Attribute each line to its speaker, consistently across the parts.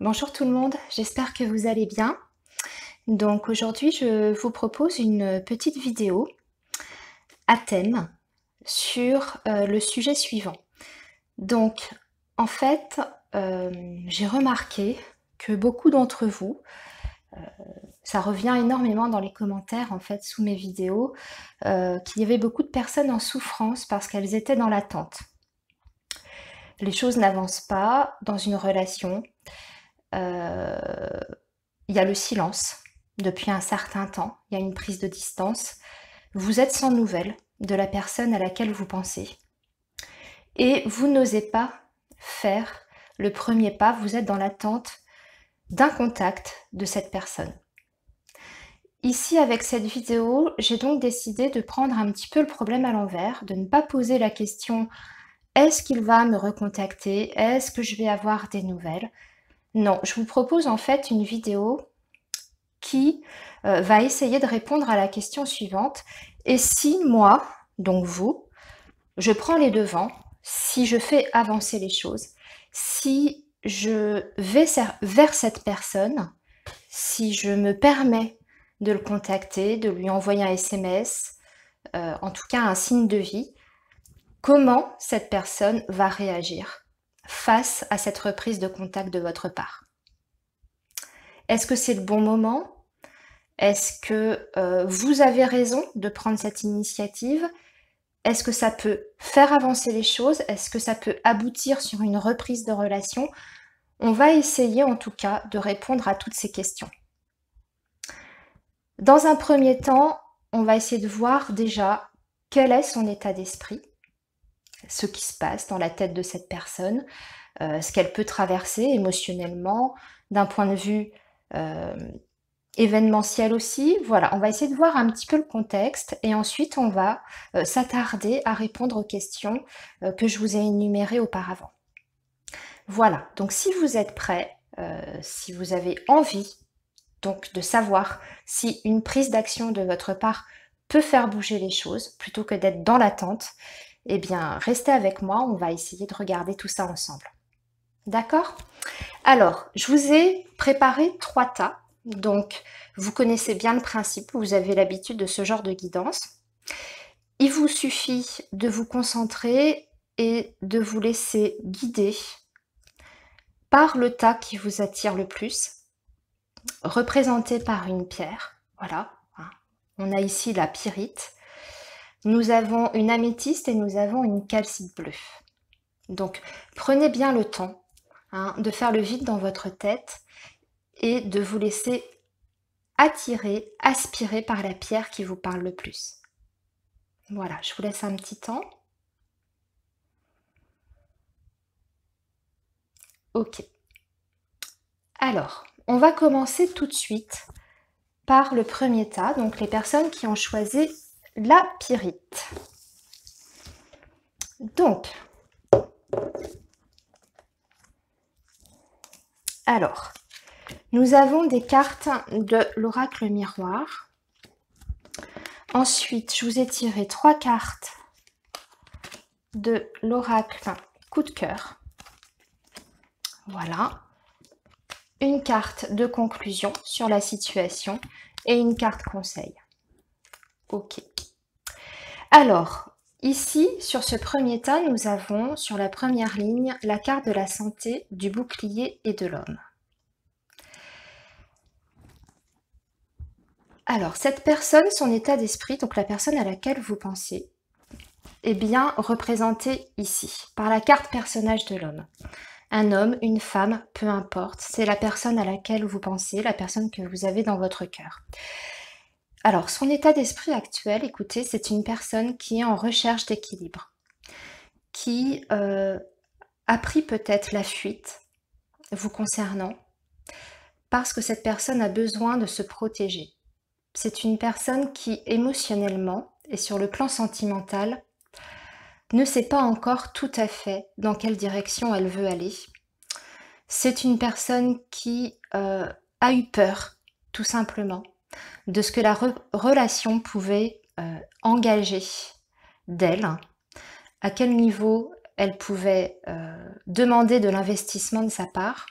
Speaker 1: Bonjour tout le monde, j'espère que vous allez bien. Donc aujourd'hui, je vous propose une petite vidéo à thème sur le sujet suivant. Donc en fait, j'ai remarqué que beaucoup d'entre vous, ça revient énormément dans les commentaires en fait sous mes vidéos, qu'il y avait beaucoup de personnes en souffrance parce qu'elles étaient dans l'attente. Les choses n'avancent pas dans une relation. euh, Il y a le silence depuis un certain temps, il y a une prise de distance. Vous êtes sans nouvelles de la personne à laquelle vous pensez. Et vous n'osez pas faire le premier pas, vous êtes dans l'attente d'un contact de cette personne. Ici, avec cette vidéo, j'ai donc décidé de prendre un petit peu le problème à l'envers, de ne pas poser la question « Est-ce qu'il va me recontacter? Est-ce que je vais avoir des nouvelles ?» Non, je vous propose en fait une vidéo qui va essayer de répondre à la question suivante. Et si moi, donc vous, je prends les devants, si je fais avancer les choses, si je vais vers cette personne, si je me permets de le contacter, de lui envoyer un SMS, en tout cas un signe de vie, comment cette personne va réagir face à cette reprise de contact de votre part? Est-ce que c'est le bon moment? Est-ce que vous avez raison de prendre cette initiative? Est-ce que ça peut faire avancer les choses? Est-ce que ça peut aboutir sur une reprise de relation? On va essayer en tout cas de répondre à toutes ces questions. Dans un premier temps, on va essayer de voir déjà quel est son état d'esprit, ce qui se passe dans la tête de cette personne, ce qu'elle peut traverser émotionnellement, d'un point de vue événementiel aussi. Voilà, on va essayer de voir un petit peu le contexte et ensuite on va s'attarder à répondre aux questions que je vous ai énumérées auparavant. Voilà, donc si vous êtes prêts, si vous avez envie donc de savoir si une prise d'action de votre part peut faire bouger les choses plutôt que d'être dans l'attente, eh bien restez avec moi, on va essayer de regarder tout ça ensemble. D'accord? Alors, je vous ai préparé 3 tas. Donc, vous connaissez bien le principe, vous avez l'habitude de ce genre de guidance. Il vous suffit de vous concentrer et de vous laisser guider par le tas qui vous attire le plus, représenté par une pierre. Voilà, on a ici la pyrite. Nous avons une améthyste et nous avons une calcite bleue. Donc, prenez bien le temps de faire le vide dans votre tête et de vous laisser attirer, aspirer par la pierre qui vous parle le plus. Voilà, je vous laisse un petit temps. Ok. Alors, on va commencer tout de suite par le premier tas, donc les personnes qui ont choisi la pyrite. Donc, alors, nous avons des cartes de l'oracle miroir. Ensuite, je vous ai tiré 3 cartes de l'oracle coup de cœur. Voilà. Une carte de conclusion sur la situation et une carte conseil. Ok. Alors, ici, sur ce premier tas, nous avons sur la première ligne la carte de la santé, du bouclier et de l'homme. Alors, cette personne, son état d'esprit, donc la personne à laquelle vous pensez, est bien représentée ici, par la carte personnage de l'homme. Un homme, une femme, peu importe, c'est la personne à laquelle vous pensez, la personne que vous avez dans votre cœur. Alors, son état d'esprit actuel, écoutez, c'est une personne qui est en recherche d'équilibre, qui a pris peut-être la fuite vous concernant, parce que cette personne a besoin de se protéger. C'est une personne qui, émotionnellement et sur le plan sentimental, ne sait pas encore tout à fait dans quelle direction elle veut aller. C'est une personne qui a eu peur, tout simplement, de ce que la relation pouvait engager d'elle, à quel niveau elle pouvait demander de l'investissement de sa part,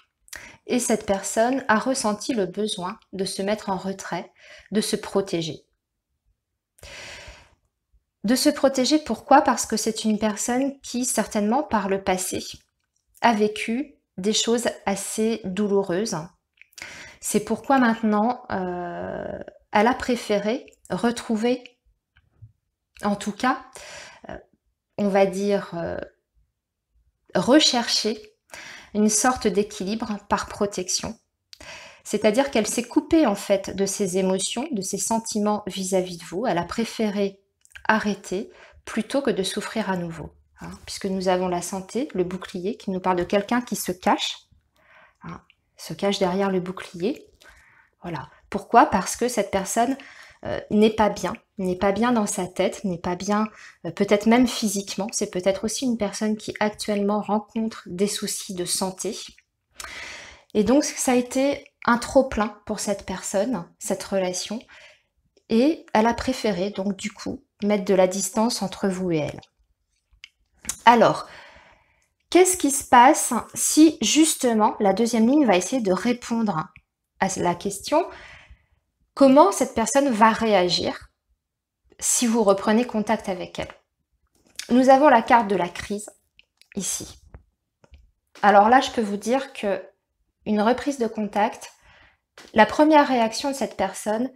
Speaker 1: et cette personne a ressenti le besoin de se mettre en retrait, de se protéger. De se protéger, pourquoi? Parce que c'est une personne qui, certainement par le passé, a vécu des choses assez douloureuses. C'est pourquoi maintenant, elle a préféré retrouver, en tout cas, on va dire, rechercher une sorte d'équilibre par protection. C'est-à-dire qu'elle s'est coupée en fait de ses émotions, de ses sentiments vis-à-vis de vous. Elle a préféré arrêter plutôt que de souffrir à nouveau. Hein, puisque nous avons la santé, le bouclier, qui nous parle de quelqu'un qui se cache, hein, se cache derrière le bouclier. Voilà. Pourquoi? Parce que cette personne n'est pas bien dans sa tête, n'est pas bien peut-être même physiquement. C'est peut-être aussi une personne qui actuellement rencontre des soucis de santé. Et donc ça a été un trop-plein pour cette personne, cette relation, et elle a préféré donc du coup mettre de la distance entre vous et elle. Alors, qu'est-ce qui se passe si justement la deuxième ligne va essayer de répondre à la question comment cette personne va réagir si vous reprenez contact avec elle? Nous avons la carte de la crise ici. Alors là, je peux vous dire que une reprise de contact, la première réaction de cette personne,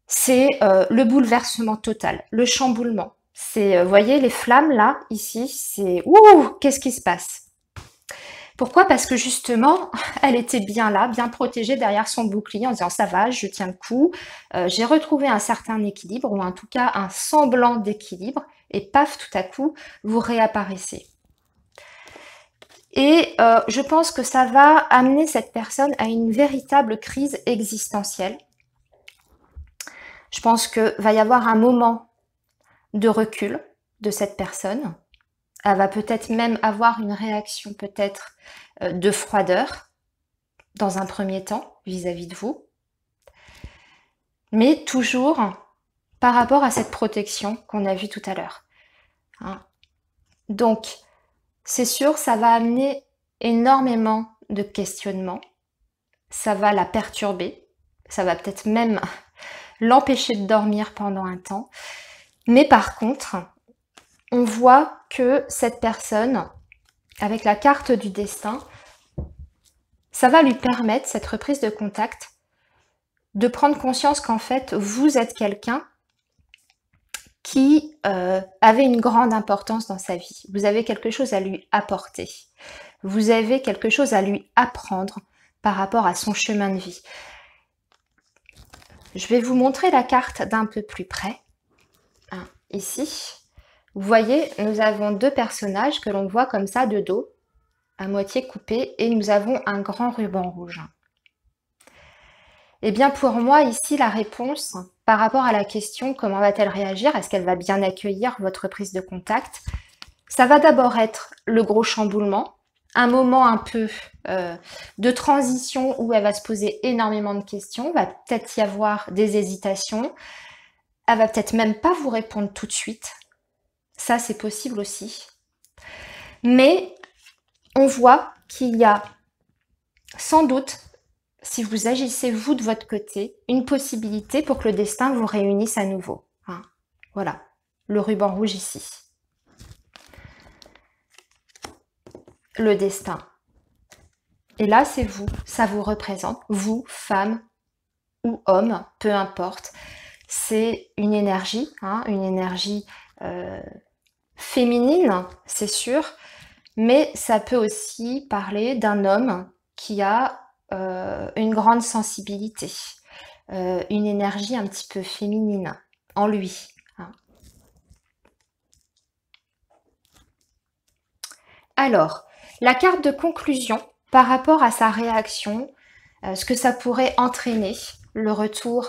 Speaker 1: c'est le bouleversement total, le chamboulement. C'est, vous voyez, les flammes là, ici, c'est ouh, qu'est-ce qui se passe? Pourquoi? Parce que justement, elle était bien là, bien protégée derrière son bouclier en disant ça va, je tiens le coup, j'ai retrouvé un certain équilibre ou en tout cas un semblant d'équilibre et paf, tout à coup, vous réapparaissez. Et je pense que ça va amener cette personne à une véritable crise existentielle. Je pense qu'il va y avoir un moment de recul de cette personne. Elle va peut-être même avoir une réaction peut-être de froideur dans un premier temps vis-à-vis de vous. Mais toujours par rapport à cette protection qu'on a vue tout à l'heure. Hein. Donc, c'est sûr, ça va amener énormément de questionnements. Ça va la perturber. Ça va peut-être même l'empêcher de dormir pendant un temps. Mais par contre, on voit que cette personne, avec la carte du destin, ça va lui permettre, cette reprise de contact, de prendre conscience qu'en fait, vous êtes quelqu'un qui avait une grande importance dans sa vie. Vous avez quelque chose à lui apporter. Vous avez quelque chose à lui apprendre par rapport à son chemin de vie. Je vais vous montrer la carte d'un peu plus près. Hein, ici. Vous voyez, nous avons deux personnages que l'on voit comme ça de dos, à moitié coupés, et nous avons un grand ruban rouge. Eh bien pour moi, ici, la réponse, par rapport à la question comment va-t-elle réagir, est-ce qu'elle va bien accueillir votre prise de contact, ça va d'abord être le gros chamboulement, un moment un peu de transition où elle va se poser énormément de questions, va peut-être y avoir des hésitations, elle va peut-être même pas vous répondre tout de suite, ça c'est possible aussi. Mais on voit qu'il y a sans doute, si vous agissez vous de votre côté, une possibilité pour que le destin vous réunisse à nouveau. Hein. Voilà, le ruban rouge ici. Le destin. Et là, c'est vous, ça vous représente, vous, femme ou homme, peu importe. C'est une énergie féminine, c'est sûr, mais ça peut aussi parler d'un homme qui a une grande sensibilité, une énergie un petit peu féminine en lui. Hein. Alors, la carte de conclusion par rapport à sa réaction, ce que ça pourrait entraîner, le retour,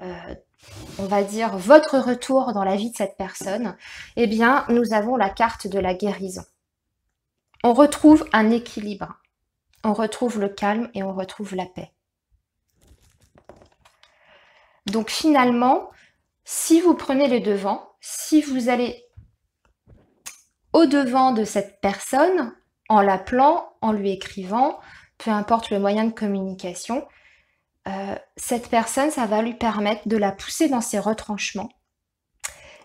Speaker 1: on va dire votre retour dans la vie de cette personne, eh bien, nous avons la carte de la guérison. On retrouve un équilibre, on retrouve le calme et on retrouve la paix. Donc finalement, si vous prenez les devants, si vous allez au-devant de cette personne, en l'appelant, en lui écrivant, peu importe le moyen de communication, cette personne, ça va lui permettre de la pousser dans ses retranchements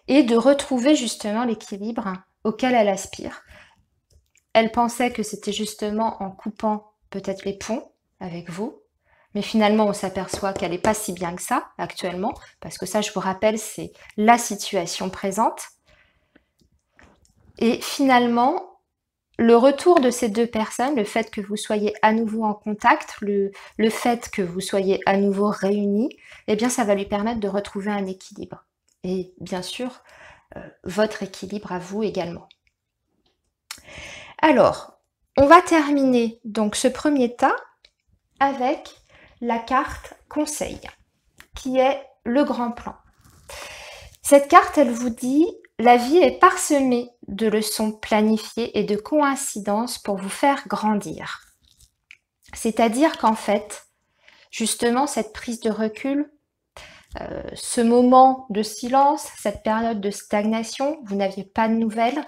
Speaker 1: et de retrouver justement l'équilibre auquel elle aspire. Elle pensait que c'était justement en coupant peut-être les ponts avec vous, mais finalement on s'aperçoit qu'elle n'est pas si bien que ça actuellement, parce que ça, je vous rappelle, c'est la situation présente. Et finalement, le retour de ces deux personnes, le fait que vous soyez à nouveau en contact, le fait que vous soyez à nouveau réunis, eh bien ça va lui permettre de retrouver un équilibre. Et bien sûr, votre équilibre à vous également. Alors, on va terminer donc ce premier tas avec la carte conseil, qui est le grand plan. Cette carte, elle vous dit: la vie est parsemée de leçons planifiées et de coïncidences pour vous faire grandir. C'est-à-dire qu'en fait, justement, cette prise de recul, ce moment de silence, cette période de stagnation, vous n'aviez pas de nouvelles,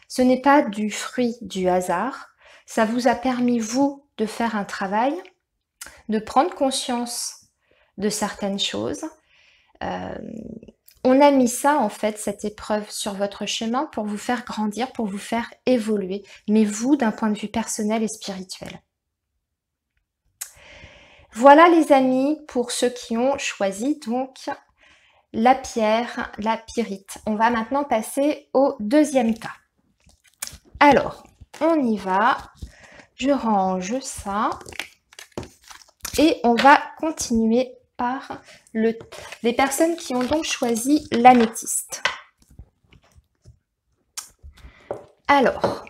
Speaker 1: ce n'est pas du fruit du hasard. Ça vous a permis, vous, de faire un travail, de prendre conscience de certaines choses. On a mis ça, en fait, cette épreuve sur votre chemin pour vous faire grandir, pour vous faire évoluer, mais vous, d'un point de vue personnel et spirituel. Voilà les amis, pour ceux qui ont choisi donc la pierre, la pyrite. On va maintenant passer au deuxième tas. Alors, on y va. Je range ça. Et on va continuer par les personnes qui ont donc choisi l'améthyste. Alors,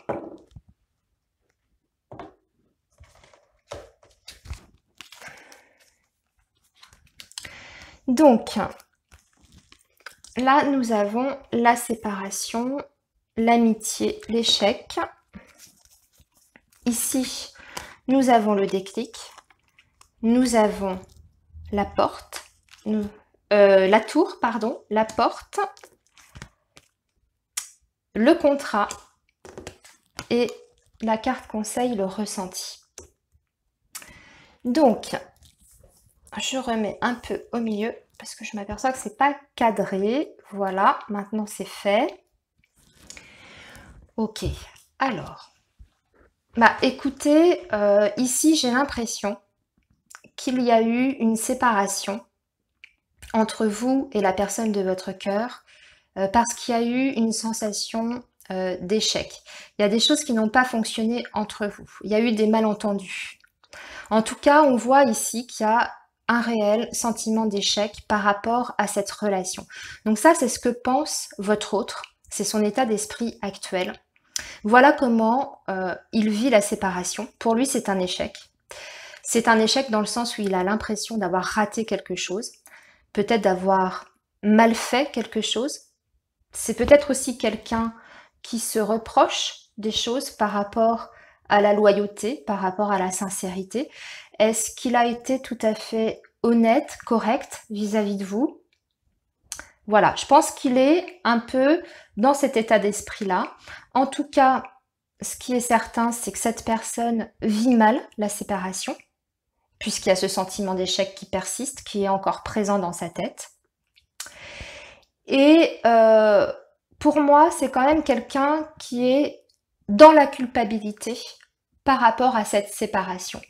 Speaker 1: donc, là, nous avons la séparation, l'amitié, l'échec. Ici, nous avons le déclic. Nous avons la porte, la tour, pardon, la porte, le contrat et la carte conseil, le ressenti. Donc, je remets un peu au milieu parce que je m'aperçois que c'est pas cadré. Voilà, maintenant c'est fait. Ok, alors, bah écoutez, ici j'ai l'impression qu'il y a eu une séparation entre vous et la personne de votre cœur parce qu'il y a eu une sensation d'échec. Il y a des choses qui n'ont pas fonctionné entre vous. Il y a eu des malentendus. En tout cas, on voit ici qu'il y a un réel sentiment d'échec par rapport à cette relation. Donc ça, c'est ce que pense votre autre. C'est son état d'esprit actuel. Voilà comment il vit la séparation. Pour lui, c'est un échec. C'est un échec dans le sens où il a l'impression d'avoir raté quelque chose, peut-être d'avoir mal fait quelque chose. C'est peut-être aussi quelqu'un qui se reproche des choses par rapport à la loyauté, par rapport à la sincérité. Est-ce qu'il a été tout à fait honnête, correct vis-à-vis de vous? Voilà, je pense qu'il est un peu dans cet état d'esprit-là. En tout cas, ce qui est certain, c'est que cette personne vit mal la séparation, puisqu'il y a ce sentiment d'échec qui persiste, qui est encore présent dans sa tête. Et pour moi, c'est quand même quelqu'un qui est dans la culpabilité par rapport à cette séparation.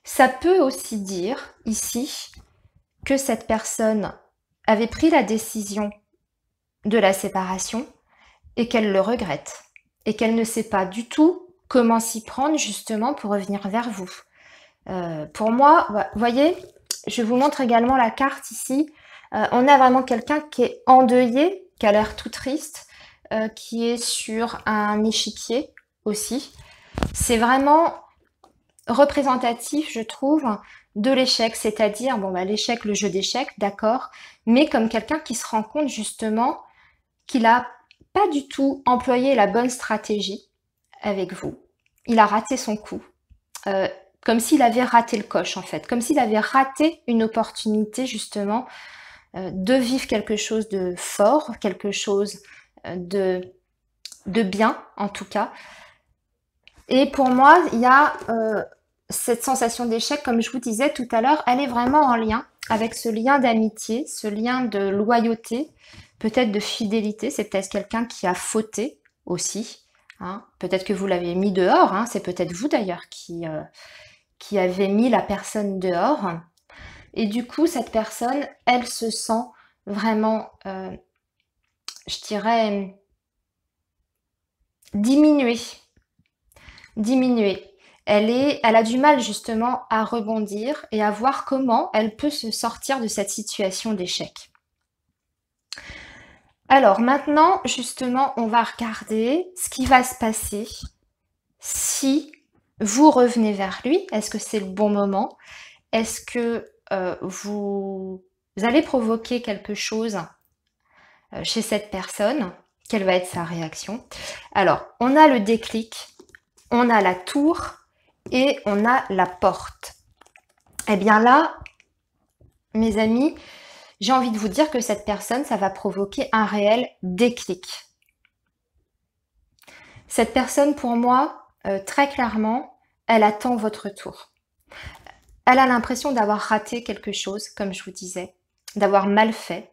Speaker 1: Ça peut aussi dire ici que cette personne avait pris la décision de la séparation et qu'elle le regrette et qu'elle ne sait pas du tout comment s'y prendre justement pour revenir vers vous. Pour moi, vous voyez, je vous montre également la carte ici. On a vraiment quelqu'un qui est endeuillé, qui a l'air tout triste, qui est sur un échiquier aussi. C'est vraiment représentatif, je trouve, de l'échec, c'est-à-dire, bon, bah, l'échec, le jeu d'échecs, d'accord, mais comme quelqu'un qui se rend compte justement qu'il n'a pas du tout employé la bonne stratégie avec vous. Il a raté son coup. Comme s'il avait raté le coche en fait, comme s'il avait raté une opportunité justement de vivre quelque chose de fort, quelque chose de bien en tout cas. Et pour moi, il y a cette sensation d'échec, comme je vous disais tout à l'heure, elle est vraiment en lien avec ce lien d'amitié, ce lien de loyauté, peut-être de fidélité. C'est peut-être quelqu'un qui a fauté aussi. Hein. Peut-être que vous l'avez mis dehors. Hein. C'est peut-être vous d'ailleurs qui avez mis la personne dehors. Et du coup, cette personne, elle se sent vraiment, je dirais, diminuée. Diminuée. Elle a du mal justement à rebondir et à voir comment elle peut se sortir de cette situation d'échec. Alors maintenant, justement, on va regarder ce qui va se passer si vous revenez vers lui. Est-ce que c'est le bon moment? Est-ce que vous allez provoquer quelque chose chez cette personne? Quelle va être sa réaction? Alors, on a le déclic, on a la tour et on a la porte. Eh bien là, mes amis, j'ai envie de vous dire que cette personne, ça va provoquer un réel déclic. Cette personne, pour moi, très clairement, elle attend votre tour. Elle a l'impression d'avoir raté quelque chose, comme je vous disais, d'avoir mal fait.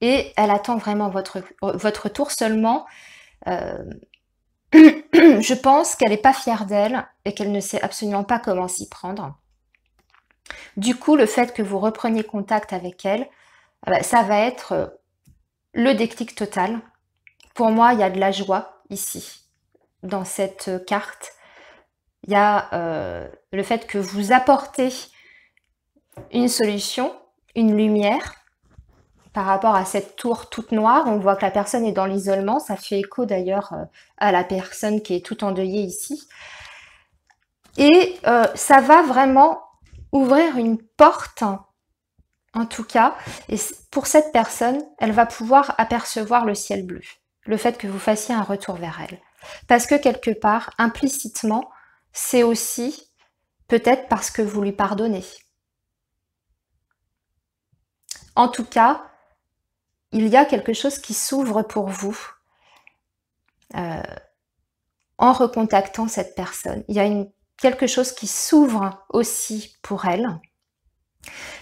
Speaker 1: Et elle attend vraiment votre tour seulement. Je pense qu'elle n'est pas fière d'elle et qu'elle ne sait absolument pas comment s'y prendre. Du coup, le fait que vous repreniez contact avec elle, ça va être le déclic total. Pour moi, il y a de la joie ici, dans cette carte. Il y a le fait que vous apportez une solution, une lumière, par rapport à cette tour toute noire. On voit que la personne est dans l'isolement. Ça fait écho d'ailleurs à la personne qui est toute endeuillée ici. Et ça va vraiment ouvrir une porte, en tout cas. Et pour cette personne, elle va pouvoir apercevoir le ciel bleu. Le fait que vous fassiez un retour vers elle. Parce que quelque part, implicitement, c'est aussi peut-être parce que vous lui pardonnez. En tout cas, il y a quelque chose qui s'ouvre pour vous en recontactant cette personne. Il y a quelque chose qui s'ouvre aussi pour elle.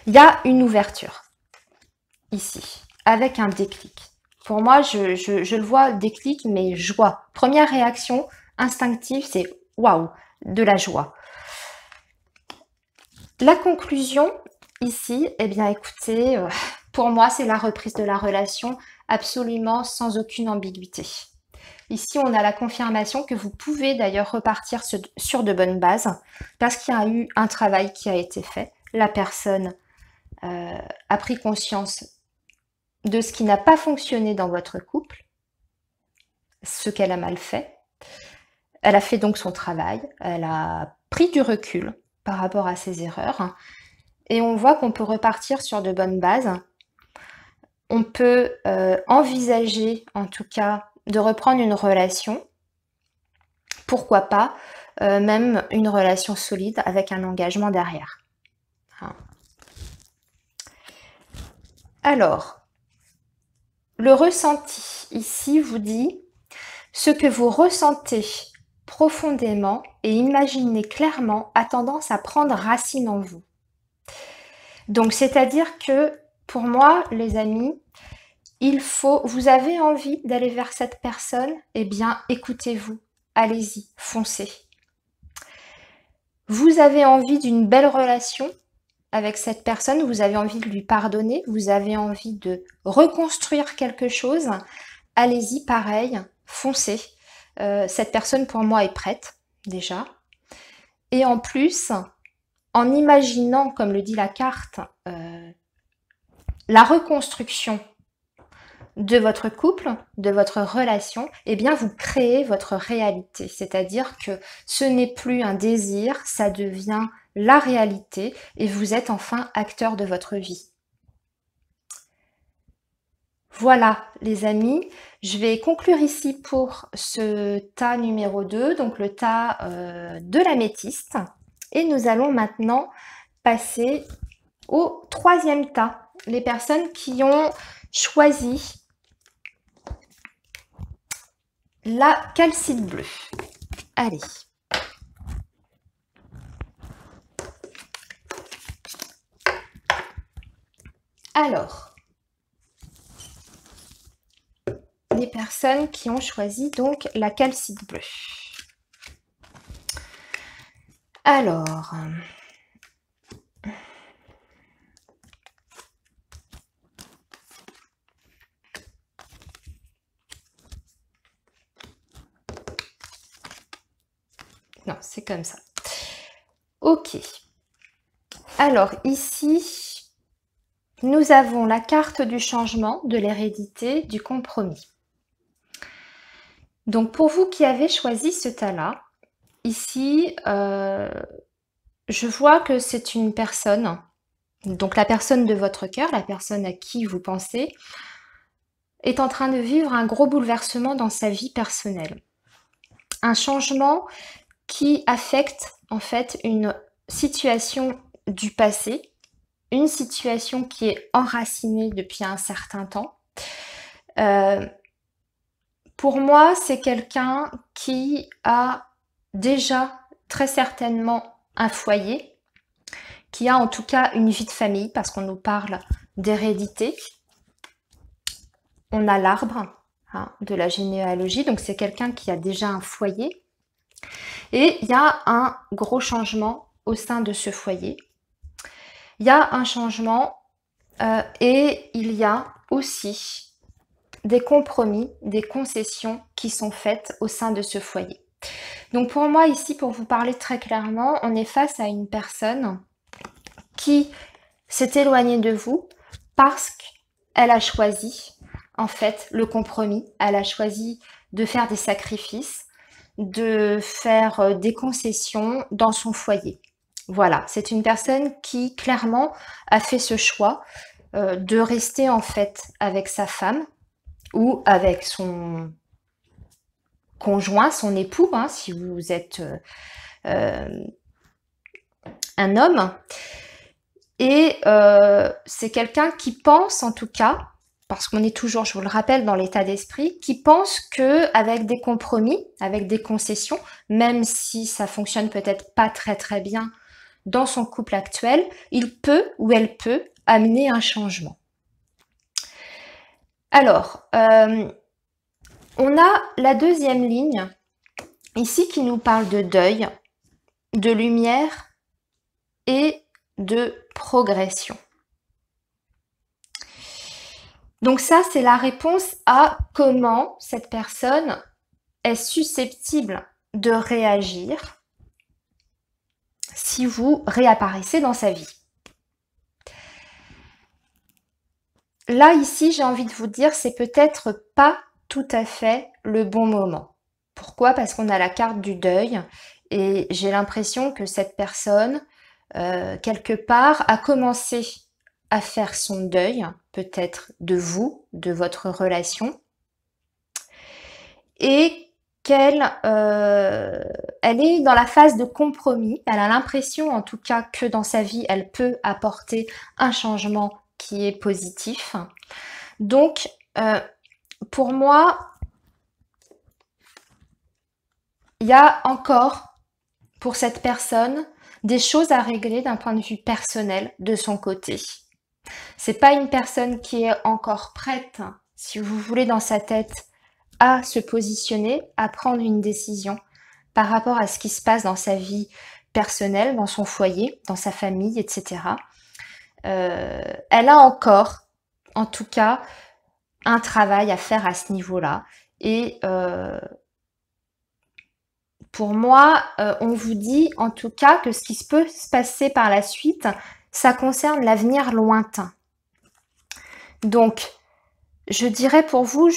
Speaker 1: Il y a une ouverture ici, avec un déclic. Pour moi, je le vois, déclic, mais joie. Première réaction instinctive, c'est waouh, de la joie. La conclusion ici, eh bien écoutez, pour moi, c'est la reprise de la relation absolument sans aucune ambiguïté. Ici, on a la confirmation que vous pouvez d'ailleurs repartir sur de bonnes bases parce qu'il y a eu un travail qui a été fait. La personne a pris conscience de ce qui n'a pas fonctionné dans votre couple, ce qu'elle a mal fait. Elle a fait donc son travail, elle a pris du recul par rapport à ses erreurs et on voit qu'on peut repartir sur de bonnes bases. On peut envisager en tout cas de reprendre une relation, pourquoi pas, même une relation solide avec un engagement derrière. Hein. Alors, le ressenti ici vous dit ce que vous ressentez profondément et imaginez clairement a tendance à prendre racine en vous. Donc, c'est-à-dire que pour moi, les amis, vous avez envie d'aller vers cette personne, eh bien, écoutez-vous, allez-y, foncez. Vous avez envie d'une belle relation avec cette personne, vous avez envie de lui pardonner, vous avez envie de reconstruire quelque chose, allez-y, pareil, foncez. Cette personne, pour moi, est prête, déjà. Et en plus, en imaginant, comme le dit la carte, la reconstruction de votre couple, de votre relation, eh bien vous créez votre réalité. C'est-à-dire que ce n'est plus un désir, ça devient la réalité et vous êtes enfin acteur de votre vie. Voilà les amis, je vais conclure ici pour ce tas numéro 2, donc le tas de l'améthyste. Et nous allons maintenant passer au troisième tas. Les personnes qui ont choisi la calcite bleue. Allez, Alors, les personnes qui ont choisi donc la calcite bleue. Alors, non, c'est comme ça. Ok. Alors ici, nous avons la carte du changement, de l'hérédité, du compromis. Donc pour vous qui avez choisi ce tas-là, ici, je vois que c'est une personne, donc la personne de votre cœur, la personne à qui vous pensez, est en train de vivre un gros bouleversement dans sa vie personnelle. Un changement qui affecte en fait une situation du passé, une situation qui est enracinée depuis un certain temps. Pour moi, c'est quelqu'un qui a déjà très certainement un foyer, qui a en tout cas une vie de famille, parce qu'on nous parle d'hérédité. On a l'arbre de la généalogie, donc c'est quelqu'un qui a déjà un foyer. Et il y a un gros changement au sein de ce foyer. Il y a un changement et il y a aussi des compromis, des concessions qui sont faites au sein de ce foyer. Donc pour moi ici, pour vous parler très clairement, on est face à une personne qui s'est éloignée de vous parce qu'elle a choisi en fait le compromis, elle a choisi de faire des sacrifices, de faire des concessions dans son foyer. Voilà, c'est une personne qui clairement a fait ce choix de rester en fait avec sa femme ou avec son conjoint, son époux, hein, si vous êtes un homme. Et c'est quelqu'un qui pense en tout cas, parce qu'on est toujours, je vous le rappelle, dans l'état d'esprit, qui pense qu'avec des compromis, avec des concessions, même si ça fonctionne peut-être pas très très bien dans son couple actuel, il peut ou elle peut amener un changement. Alors, on a la deuxième ligne ici qui nous parle de deuil, de lumière et de progression. Donc ça, c'est la réponse à comment cette personne est susceptible de réagir si vous réapparaissez dans sa vie. Là, ici, j'ai envie de vous dire, c'est peut-être pas tout à fait le bon moment. Pourquoi? Parce qu'on a la carte du deuil et j'ai l'impression que cette personne, quelque part, a commencé à faire son deuil, peut-être de vous, de votre relation, et qu'elle elle est dans la phase de compromis. Elle a l'impression, en tout cas, que dans sa vie, elle peut apporter un changement qui est positif. Donc, pour moi, il y a encore, pour cette personne, des choses à régler d'un point de vue personnel de son côté. C'est pas une personne qui est encore prête, si vous voulez, dans sa tête, à se positionner, à prendre une décision par rapport à ce qui se passe dans sa vie personnelle, dans son foyer, dans sa famille, etc. Elle a encore, en tout cas, un travail à faire à ce niveau-là. Et pour moi, on vous dit en tout cas que ce qui peut se passer par la suite, ça concerne l'avenir lointain. Donc, je dirais pour vous,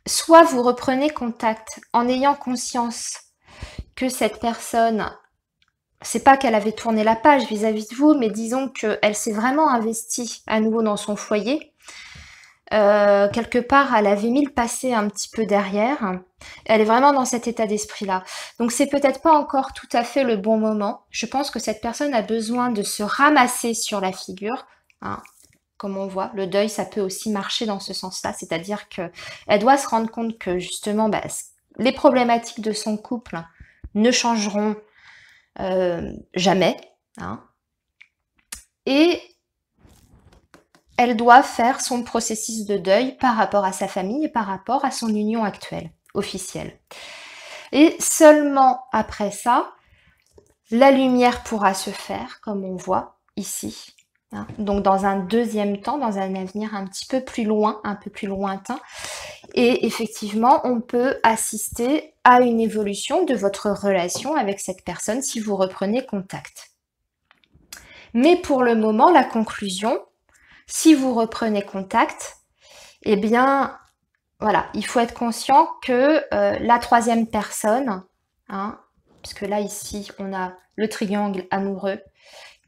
Speaker 1: soit vous reprenez contact en ayant conscience que cette personne, c'est pas qu'elle avait tourné la page vis-à-vis de vous, mais disons qu'elle s'est vraiment investie à nouveau dans son foyer. Quelque part, elle avait mis le passé un petit peu derrière. Elle est vraiment dans cet état d'esprit-là. Donc, c'est peut-être pas encore tout à fait le bon moment. Je pense que cette personne a besoin de se ramasser sur la figure. Hein. Comme on voit, le deuil, ça peut aussi marcher dans ce sens-là. C'est-à-dire qu'elle doit se rendre compte que, justement, les problématiques de son couple ne changeront jamais. Hein. Et elle doit faire son processus de deuil par rapport à sa famille et par rapport à son union actuelle, officielle. Et seulement après ça, la lumière pourra se faire, comme on voit ici. Hein. Donc dans un deuxième temps, dans un avenir un petit peu plus loin, un peu plus lointain. Et effectivement, on peut assister à une évolution de votre relation avec cette personne si vous reprenez contact. Mais pour le moment, la conclusion, si vous reprenez contact, eh bien, voilà, il faut être conscient que la troisième personne, hein, puisque là, ici, on a le triangle amoureux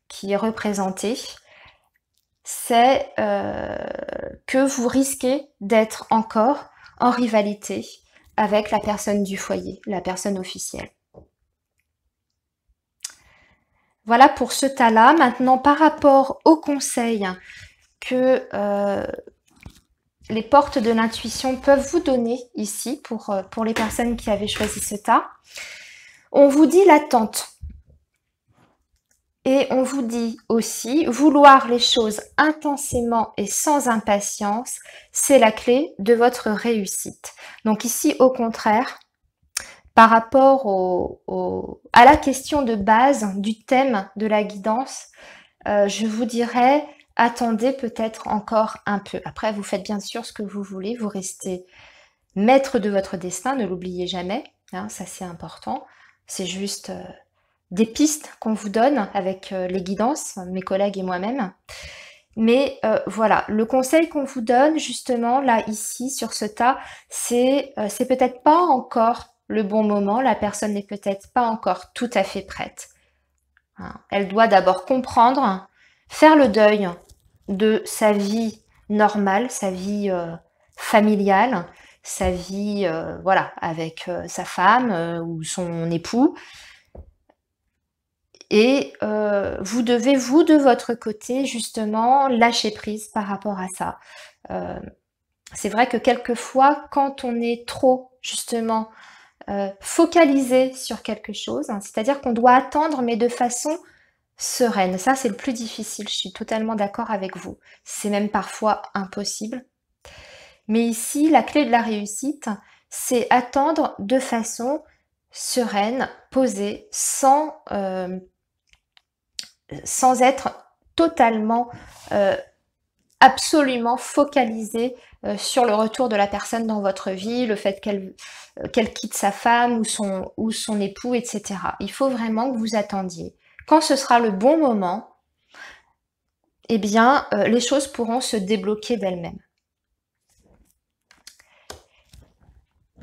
Speaker 1: qui est représenté, c'est que vous risquez d'être encore en rivalité avec la personne du foyer, la personne officielle. Voilà pour ce tas-là. Maintenant, par rapport aux conseils que les portes de l'intuition peuvent vous donner ici pour les personnes qui avaient choisi ce tas, on vous dit l'attente. Et on vous dit aussi, vouloir les choses intensément et sans impatience, c'est la clé de votre réussite. Donc ici, au contraire, par rapport à la question de base du thème de la guidance, je vous dirais, attendez peut-être encore un peu. Après, vous faites bien sûr ce que vous voulez, vous restez maître de votre destin, ne l'oubliez jamais, hein, ça c'est important. C'est juste des pistes qu'on vous donne avec les guidances, mes collègues et moi-même. Mais voilà, le conseil qu'on vous donne justement là, ici, sur ce tas, c'est peut-être pas encore le bon moment, la personne n'est peut-être pas encore tout à fait prête. Hein. Elle doit d'abord comprendre, faire le deuil de sa vie normale, sa vie familiale, sa vie voilà, avec sa femme ou son époux. Et vous devez, vous, de votre côté, justement, lâcher prise par rapport à ça. C'est vrai que quelquefois, quand on est trop, justement, focalisé sur quelque chose, hein, c'est-à-dire qu'on doit attendre, mais de façon sereine. Ça, c'est le plus difficile, je suis totalement d'accord avec vous. C'est même parfois impossible. Mais ici, la clé de la réussite, c'est attendre de façon sereine, posée, sans être totalement, absolument focalisé sur le retour de la personne dans votre vie, le fait qu'elle quitte sa femme ou son époux, etc. Il faut vraiment que vous attendiez. Quand ce sera le bon moment, eh bien, les choses pourront se débloquer d'elles-mêmes.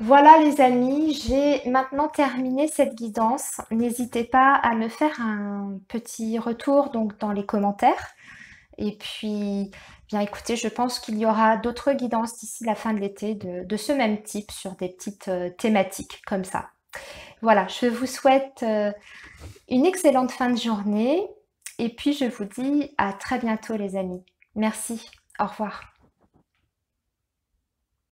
Speaker 1: Voilà les amis, j'ai maintenant terminé cette guidance. N'hésitez pas à me faire un petit retour donc dans les commentaires. Et puis, bien écoutez, je pense qu'il y aura d'autres guidances d'ici la fin de l'été de ce même type sur des petites thématiques comme ça. Voilà, je vous souhaite une excellente fin de journée et puis je vous dis à très bientôt les amis. Merci, au revoir.